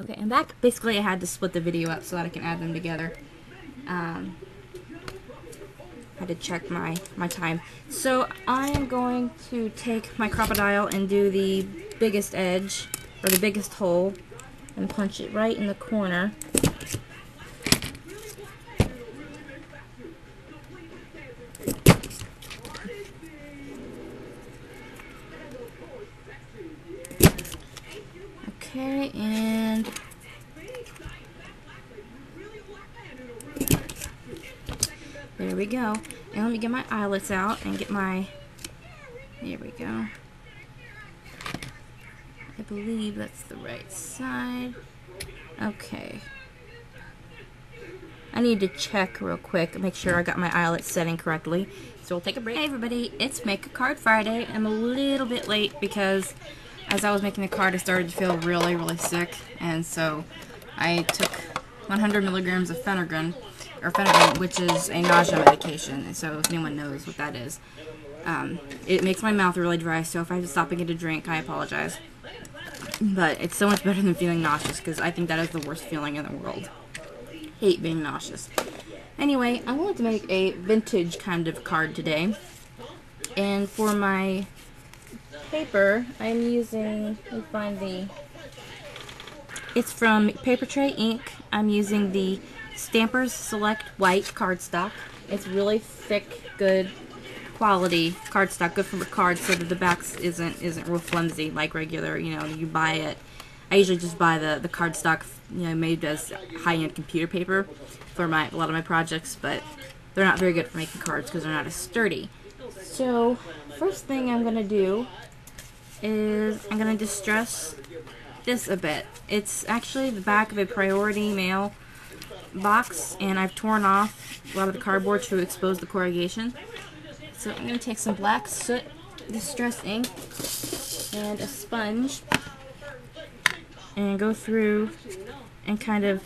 Okay, I'm back. Basically, I had to split the video up so that I can add them together. I had to check my time. So I am going to take my Crop-A-Dile and do the biggest edge, or the biggest hole, and punch it right in the corner. Okay, and there we go. And let me get my eyelets out and get my, there we go. I believe that's the right side. Okay. I need to check real quick, make sure I got my eyelets setting correctly. So we'll take a break. Hey everybody, it's Make a Card Friday. I'm a little bit late because as I was making the card, I started to feel really, really sick. And so I took 100 milligrams of Phenergan, which is a nausea medication. And so if anyone knows what that is, it makes my mouth really dry. So if I have to stop and get a drink, I apologize. But it's so much better than feeling nauseous, because I think that is the worst feeling in the world. Hate being nauseous. Anyway, I wanted to make a vintage kind of card today. And for my paper, I'm using, let me find the, it's from Paper Tray Inc. I'm using the Stampers Select White cardstock. It's really thick, good quality cardstock, good for cards, so that the back isn't real flimsy like regular, you know, you buy it. I usually just buy the cardstock, you know, made as high-end computer paper for a lot of my projects, but they're not very good for making cards because they're not as sturdy. So, first thing I'm going to do is I'm going to distress this a bit. It's actually the back of a Priority Mail box, and I've torn off a lot of the cardboard to expose the corrugation. So I'm going to take some black soot distress ink and a sponge and go through and kind of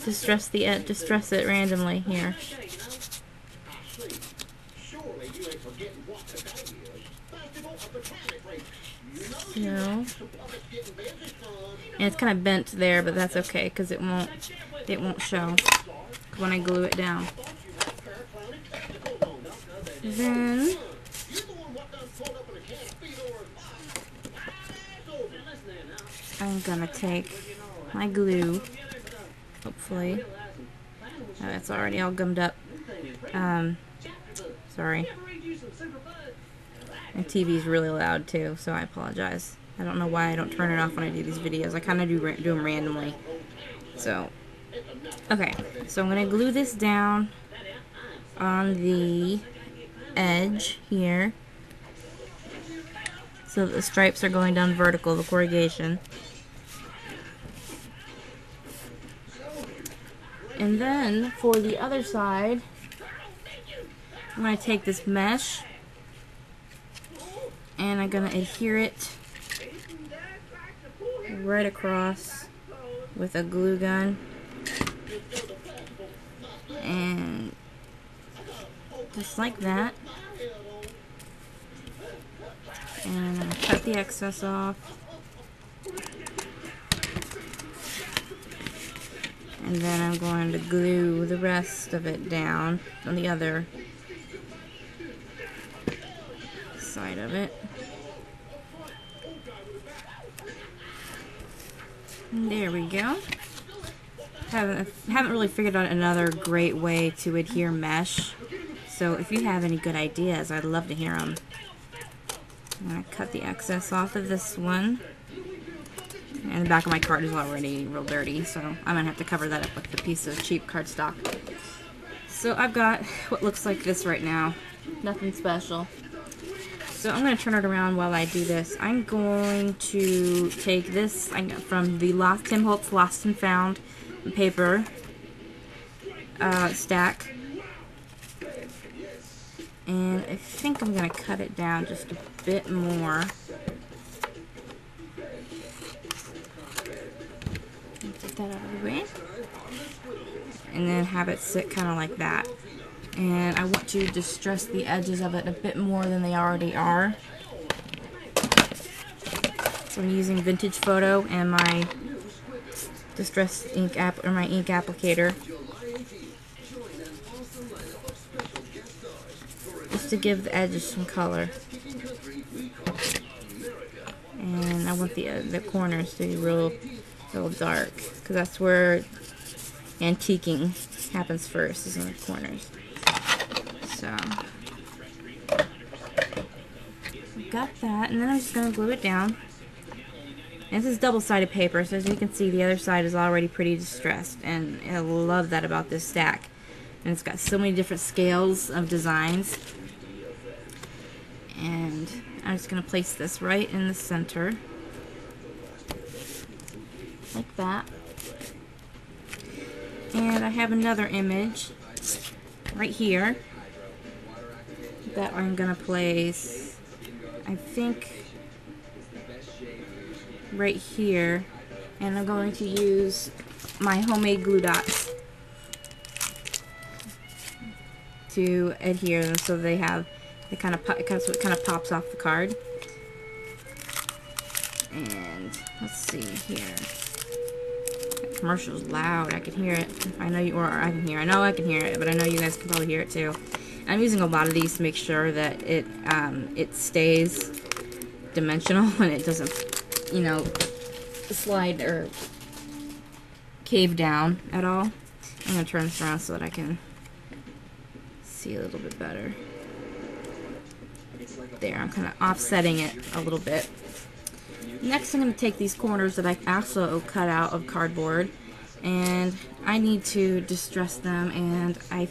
distress it randomly here. So, and it's kind of bent there, but that's okay because it won't show when I glue it down. Then I'm gonna take my glue, hopefully. Oh, it's already all gummed up. Sorry. And TV's really loud too, so I apologize. I don't know why I don't turn it off when I do these videos. I kind of do them randomly. So, okay. So I'm gonna glue this down on the edge here, so that the stripes are going down vertical, the corrugation. And then for the other side, I'm going to take this mesh and I'm going to adhere it right across with a glue gun, and just like that. And I'm going to cut the excess off. And then I'm going to glue the rest of it down on the other side of it. And there we go. Haven't really figured out another great way to adhere mesh. So if you have any good ideas, I'd love to hear them. I'm going to cut the excess off of this one. And the back of my card is already real dirty, so I'm going to have to cover that up with a piece of cheap cardstock. So I've got what looks like this right now. Nothing special. So I'm going to turn it around while I do this. I'm going to take this from the Tim Holtz Lost and Found paper stack. And I think I'm going to cut it down just a bit more. Get that out of the way. And then have it sit kind of like that. And I want to distress the edges of it a bit more than they already are. So I'm using Vintage Photo and my Distress ink or my ink applicator, just to give the edges some color. And I want the corners to be real dark, because that's where antiquing happens first, is in the corners. So got that, and then I'm just going to glue it down. And this is double-sided paper, so as you can see, the other side is already pretty distressed, and I love that about this stack. And it's got so many different scales of designs. And I'm just going to place this right in the center, like that. And I have another image right here that I'm going to place, I think, right here. And I'm going to use my homemade glue dots to adhere them so they have it kind of pops off the card. And let's see here. That commercial's loud. I can hear it. I know I know I can hear it, but I know you guys can probably hear it too. I'm using a lot of these to make sure that it stays dimensional and it doesn't, you know, slide or cave down at all. I'm gonna turn this around so that I can see a little bit better. There, I'm kind of offsetting it a little bit. Next, I'm going to take these corners that I also cut out of cardboard, and I need to distress them, and I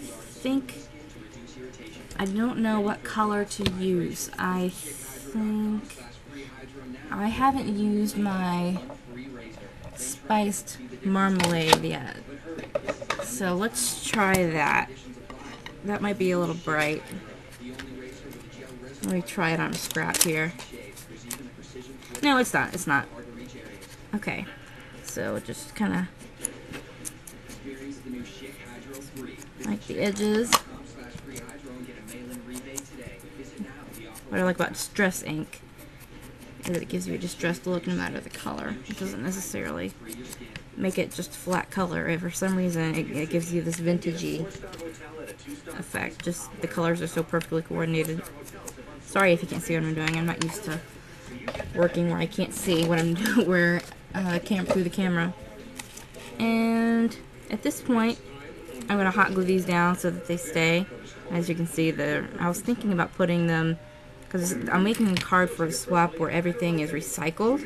don't know what color to use. I think I haven't used my spiced marmalade yet, so let's try that. That might be a little bright. Let me try it on a scrap here. No, it's not. It's not. Okay. So just kind of like the edges. What I like about distress ink is that it gives you a distressed look no matter the color. It doesn't necessarily make it just flat color. If for some reason it gives you this vintagey effect. Just the colors are so perfectly coordinated. Sorry if you can't see what I'm doing. I'm not used to working where I can't see what I'm doing, through the camera. And at this point, I'm gonna hot glue these down so that they stay. As you can see, I was thinking about putting them, because I'm making a card for a swap where everything is recycled.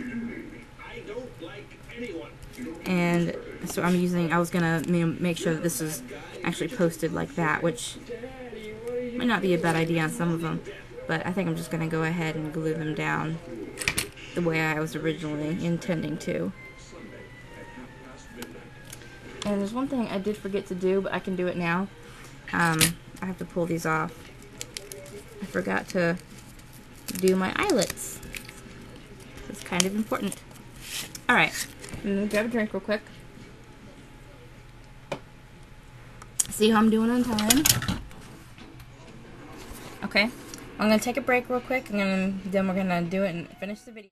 And so I was gonna make sure that this is actually posted like that, which might not be a bad idea on some of them. But I think I'm just going to go ahead and glue them down the way I was originally intending to. And there's one thing I did forget to do, but I can do it now. I have to pull these off. I forgot to do my eyelets. It's kind of important. Alright, I'm going to grab a drink real quick. See how I'm doing on time. Okay. I'm going to take a break real quick, and then we're going to do it and finish the video.